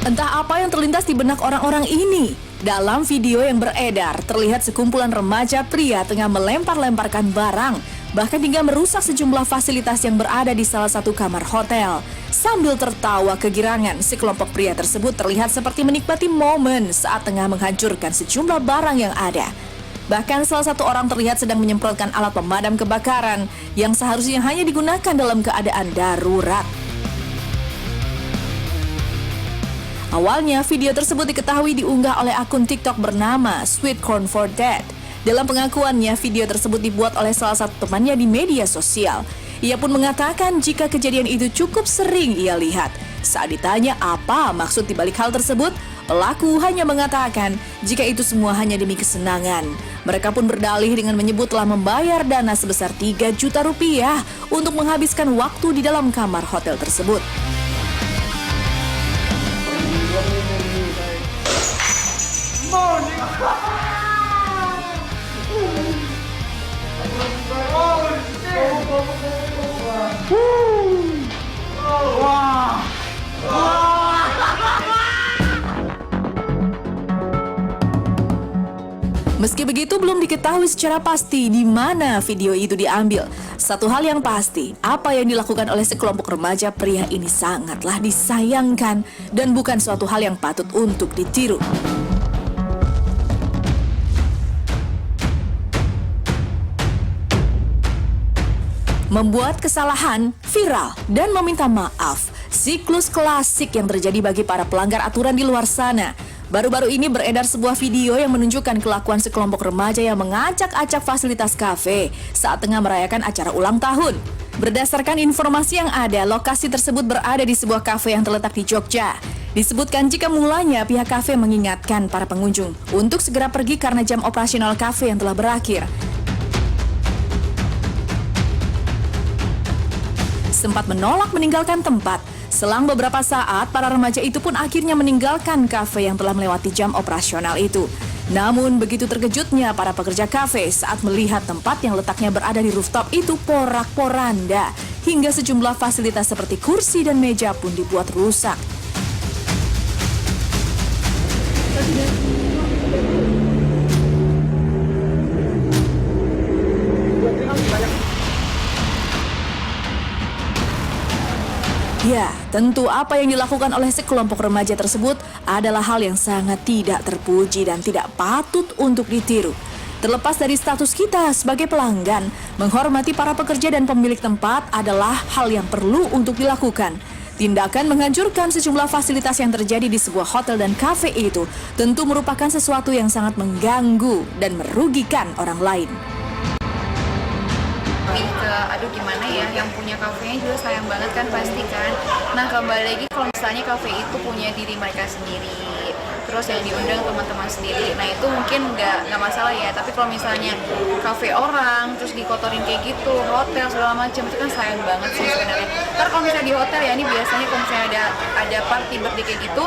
Entah apa yang terlintas di benak orang-orang ini. Dalam video yang beredar, terlihat sekumpulan remaja pria tengah melempar-lemparkan barang, bahkan hingga merusak sejumlah fasilitas yang berada di salah satu kamar hotel. Sambil tertawa kegirangan, sekelompok pria tersebut terlihat seperti menikmati momen saat tengah menghancurkan sejumlah barang yang ada. Bahkan salah satu orang terlihat sedang menyemprotkan alat pemadam kebakaran yang seharusnya hanya digunakan dalam keadaan darurat. Awalnya, video tersebut diketahui diunggah oleh akun TikTok bernama Sweet Corn for Dad. Dalam pengakuannya, video tersebut dibuat oleh salah satu temannya di media sosial. Ia pun mengatakan jika kejadian itu cukup sering ia lihat. Saat ditanya apa maksud dibalik hal tersebut, pelaku hanya mengatakan jika itu semua hanya demi kesenangan. Mereka pun berdalih dengan menyebut telah membayar dana sebesar 3 juta rupiah untuk menghabiskan waktu di dalam kamar hotel tersebut. Meski begitu, belum diketahui secara pasti di mana video itu diambil. Satu hal yang pasti, apa yang dilakukan oleh sekelompok remaja pria ini sangatlah disayangkan dan bukan suatu hal yang patut untuk ditiru. Membuat kesalahan, viral, dan meminta maaf. Siklus klasik yang terjadi bagi para pelanggar aturan di luar sana. Baru-baru ini beredar sebuah video yang menunjukkan kelakuan sekelompok remaja yang mengacak-acak fasilitas kafe saat tengah merayakan acara ulang tahun. Berdasarkan informasi yang ada, lokasi tersebut berada di sebuah kafe yang terletak di Jogja. Disebutkan jika mulanya pihak kafe mengingatkan para pengunjung untuk segera pergi karena jam operasional kafe yang telah berakhir. Sempat menolak meninggalkan tempat. Selang beberapa saat, para remaja itu pun akhirnya meninggalkan kafe yang telah melewati jam operasional itu. Namun begitu terkejutnya para pekerja kafe saat melihat tempat yang letaknya berada di rooftop itu porak-poranda, hingga sejumlah fasilitas seperti kursi dan meja pun dibuat rusak. Ya, tentu apa yang dilakukan oleh sekelompok remaja tersebut adalah hal yang sangat tidak terpuji dan tidak patut untuk ditiru. Terlepas dari status kita sebagai pelanggan, menghormati para pekerja dan pemilik tempat adalah hal yang perlu untuk dilakukan. Tindakan menghancurkan sejumlah fasilitas yang terjadi di sebuah hotel dan kafe itu tentu merupakan sesuatu yang sangat mengganggu dan merugikan orang lain. Lebih ke aduh gimana ya, yang punya kafenya juga sayang banget kan pasti kan. Nah kembali lagi kalau misalnya kafe itu punya diri mereka sendiri, terus yang diundang teman-teman sendiri, nah itu mungkin nggak masalah ya. Tapi kalau misalnya kafe orang terus dikotorin kayak gitu, hotel segala macam, itu kan sayang banget sih sebenarnya. Ntar kalau misalnya di hotel ya, ini biasanya kalau misalnya ada party birthday kayak gitu,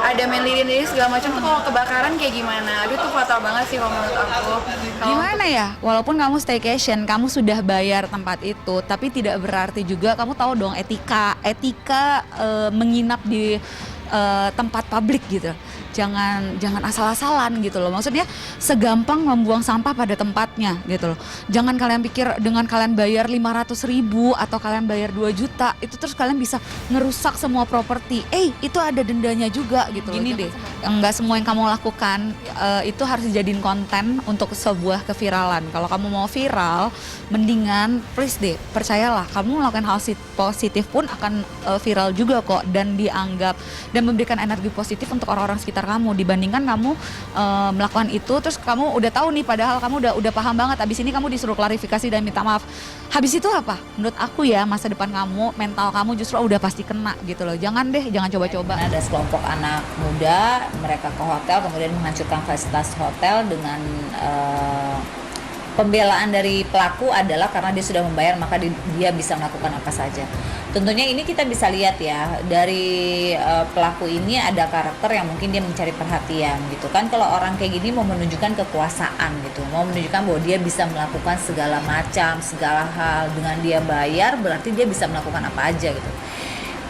ada main lilin-lilin segala macam tuh, kalau kebakaran kayak gimana, aduh tuh fatal banget sih kalau menurut aku. Gimana ya, walaupun kamu staycation, kamu sudah bayar tempat itu, tapi tidak berarti juga kamu tahu dong etika menginap di tempat publik gitu. Jangan asal-asalan gitu loh. Maksudnya segampang membuang sampah pada tempatnya gitu loh. Jangan kalian pikir dengan kalian bayar 500.000 atau kalian bayar 2 juta itu terus kalian bisa ngerusak semua properti. Itu ada dendanya juga gitu. Gini deh, enggak semua yang kamu lakukan itu harus dijadiin konten untuk sebuah keviralan. Kalau kamu mau viral, mendingan please deh, percayalah kamu melakukan hal positif pun akan viral juga kok, dan dianggap dan memberikan energi positif untuk orang-orang sekitar kamu, dibandingkan kamu melakukan itu terus kamu udah tahu nih, padahal kamu udah paham banget, habis ini kamu disuruh klarifikasi dan minta maaf. Habis itu apa? Menurut aku ya, masa depan kamu, mental kamu justru udah pasti kena gitu loh. Jangan coba-coba. Ada sekelompok anak muda, mereka ke hotel kemudian menghancurkan fasilitas hotel dengan pembelaan dari pelaku adalah karena dia sudah membayar maka dia bisa melakukan apa saja. Tentunya ini kita bisa lihat ya dari pelaku ini ada karakter yang mungkin dia mencari perhatian gitu kan. Kalau orang kayak gini mau menunjukkan kekuasaan gitu, mau menunjukkan bahwa dia bisa melakukan segala macam, segala hal dengan dia bayar, berarti dia bisa melakukan apa aja gitu.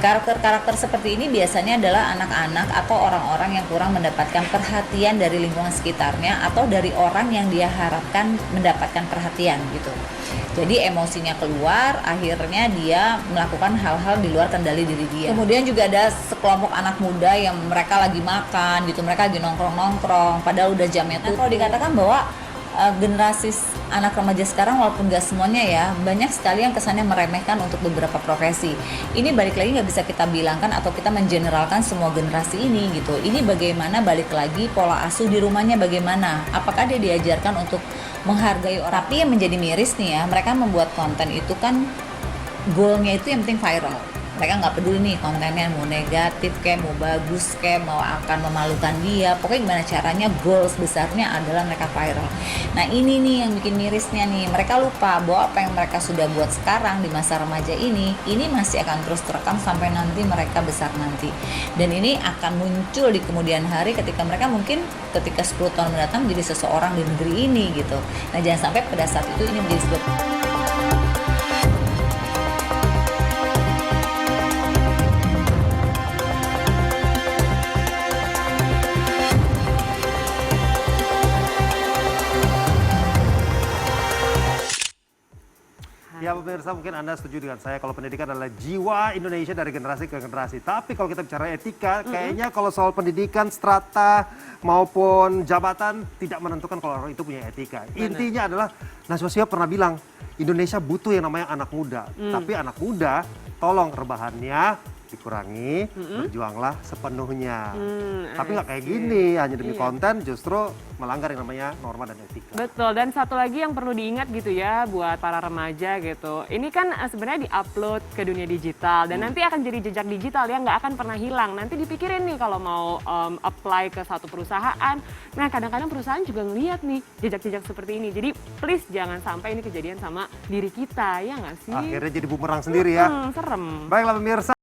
Karakter-karakter seperti ini biasanya adalah anak-anak atau orang-orang yang kurang mendapatkan perhatian dari lingkungan sekitarnya atau dari orang yang dia harapkan mendapatkan perhatian gitu. Jadi emosinya keluar, akhirnya dia melakukan hal-hal di luar kendali diri dia. Kemudian juga ada sekelompok anak muda yang mereka lagi makan gitu, mereka lagi nongkrong-nongkrong, padahal udah jamnya tuh. Kalau dikatakan bahwa generasi anak remaja sekarang walaupun gak semuanya ya, banyak sekali yang kesannya meremehkan untuk beberapa profesi. Ini balik lagi nggak bisa kita bilangkan atau kita mengeneralkan semua generasi ini gitu. Ini bagaimana balik lagi pola asuh di rumahnya bagaimana. Apakah dia diajarkan untuk menghargai orang? Tapi yang menjadi miris nih ya, mereka membuat konten itu kan goalnya itu yang penting viral. Mereka nggak peduli nih kontennya mau negatif kayak mau bagus kayak mau akan memalukan dia, pokoknya gimana caranya goals besarnya adalah mereka viral. Nah ini nih yang bikin mirisnya nih, mereka lupa bahwa apa yang mereka sudah buat sekarang di masa remaja ini masih akan terus terekam sampai nanti mereka besar nanti, dan ini akan muncul di kemudian hari ketika mereka mungkin ketika 10 tahun mendatang menjadi seseorang di negeri ini gitu. Nah jangan sampai pada saat itu ini menjadi sebuah Ya pemirsa, mungkin Anda setuju dengan saya kalau pendidikan adalah jiwa Indonesia dari generasi ke generasi. Tapi kalau kita bicara etika, kayaknya kalau soal pendidikan, strata maupun jabatan tidak menentukan kalau orang itu punya etika. Intinya adalah Najwa Shihab pernah bilang, Indonesia butuh yang namanya anak muda. Tapi anak muda, tolong rebahannya dikurangi, berjuanglah sepenuhnya. Tapi nggak kayak gini, hanya demi konten justru melanggar yang namanya norma dan etika. Betul, dan satu lagi yang perlu diingat gitu ya buat para remaja gitu. Ini kan sebenarnya diupload ke dunia digital dan nanti akan jadi jejak digital yang nggak akan pernah hilang. Nanti dipikirin nih kalau mau apply ke satu perusahaan. Nah kadang-kadang perusahaan juga ngeliat nih jejak-jejak seperti ini. Jadi please jangan sampai ini kejadian sama diri kita, ya nggak sih? Akhirnya jadi bumerang sendiri ya. Serem. Baiklah pemirsa.